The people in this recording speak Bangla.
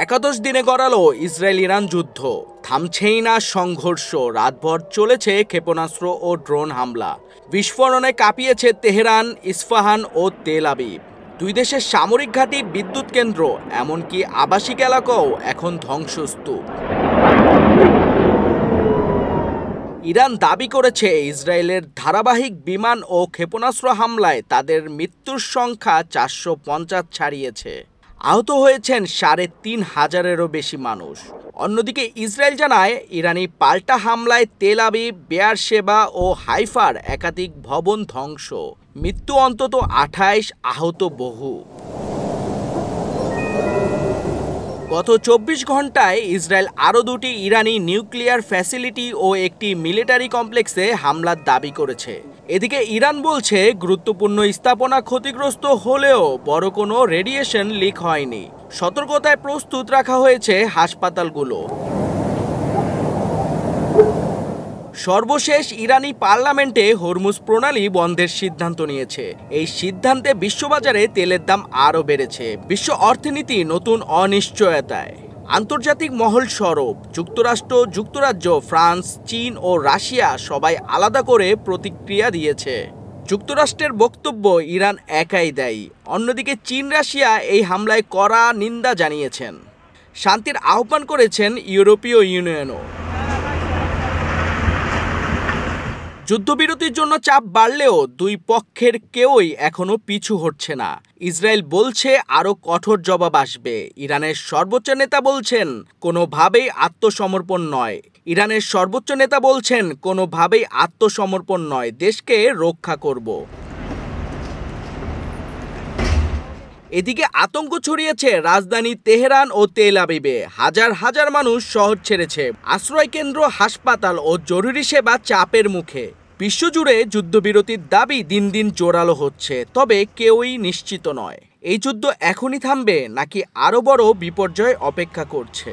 একাদশ দিনে গড়ালো ইসরায়েল ইরান যুদ্ধ, থামছেই না সংঘর্ষ, রাতভর চলেছে ক্ষেপণাস্ত্র ও ড্রোন হামলা। বিস্ফোরণে কাঁপিয়েছে তেহরান, ইস্পাহান ও তেল আবিব। দুই দেশের সামরিক ঘাঁটি, বিদ্যুৎ কেন্দ্র, এমনকি আবাসিক এলাকাও এখন ধ্বংসস্তূপ। ইরান দাবি করেছে ইসরায়েলের ধারাবাহিক বিমান ও ক্ষেপণাস্ত্র হামলায় তাদের মৃত্যুর সংখ্যা 450 ছাড়িয়েছে। আহত হয়েছেন ৩,৫০০-এরও বেশি মানুষ। অন্যদিকে ইসরায়েল জানায় ইরানি পাল্টা হামলায় তেল আবিব, বেয়ারশেবা ও হাইফার একাধিক ভবন ধ্বংস, মৃত্যু অন্তত ২৮, আহত বহু। গত ২৪ ঘন্টায় ইসরায়েল আরও দুটি ইরানি নিউক্লিয়ার ফ্যাসিলিটি ও একটি মিলিটারি কমপ্লেক্সে হামলার দাবি করেছে। এদিকে ইরান বলছে গুরুত্বপূর্ণ স্থাপনা ক্ষতিগ্রস্ত হলেও বড় কোনো রেডিয়েশন লিক হয়নি। সতর্কতায় প্রস্তুত রাখা হয়েছে হাসপাতালগুলো। সর্বশেষ ইরানি পার্লামেন্টে হরমুজ প্রণালী বন্ধের সিদ্ধান্ত নিয়েছে। এই সিদ্ধান্তে বিশ্ববাজারে তেলের দাম আরও বেড়েছে। বিশ্ব অর্থনীতি নতুন অনিশ্চয়তায়। আন্তর্জাতিক মহল সরব। যুক্তরাষ্ট্র, যুক্তরাজ্য, ফ্রান্স, চীন ও রাশিয়া সবাই আলাদা করে প্রতিক্রিয়া দিয়েছে। যুক্তরাষ্ট্রের বক্তব্য ইরান একাই দায়ী। অন্যদিকে চীন, রাশিয়া এই হামলায় কড়া নিন্দা জানিয়েছেন। শান্তির আহ্বান করেছেন ইউরোপীয় ইউনিয়নও। যুদ্ধবিরতির জন্য চাপ বাড়লেও দুই পক্ষের কেউই এখনো পিছু হটছে না। ইসরায়েল বলছে আরও কঠোর জবাব আসবে। ইরানের সর্বোচ্চ নেতা বলছেন কোনোভাবেই আত্মসমর্পণ নয়। দেশকে রক্ষা করব। এদিকে আতঙ্ক ছড়িয়েছে রাজধানী তেহরান ও তেল আবিবে। হাজার হাজার মানুষ শহর ছেড়েছে। আশ্রয়কেন্দ্র, হাসপাতাল ও জরুরি সেবা চাপের মুখে। বিশ্বজুড়ে যুদ্ধবিরতির দাবি দিন দিন জোরালো হচ্ছে, তবে কেউই নিশ্চিত নয় এই যুদ্ধ এখনই থামবে নাকি আরও বড় বিপর্যয় অপেক্ষা করছে।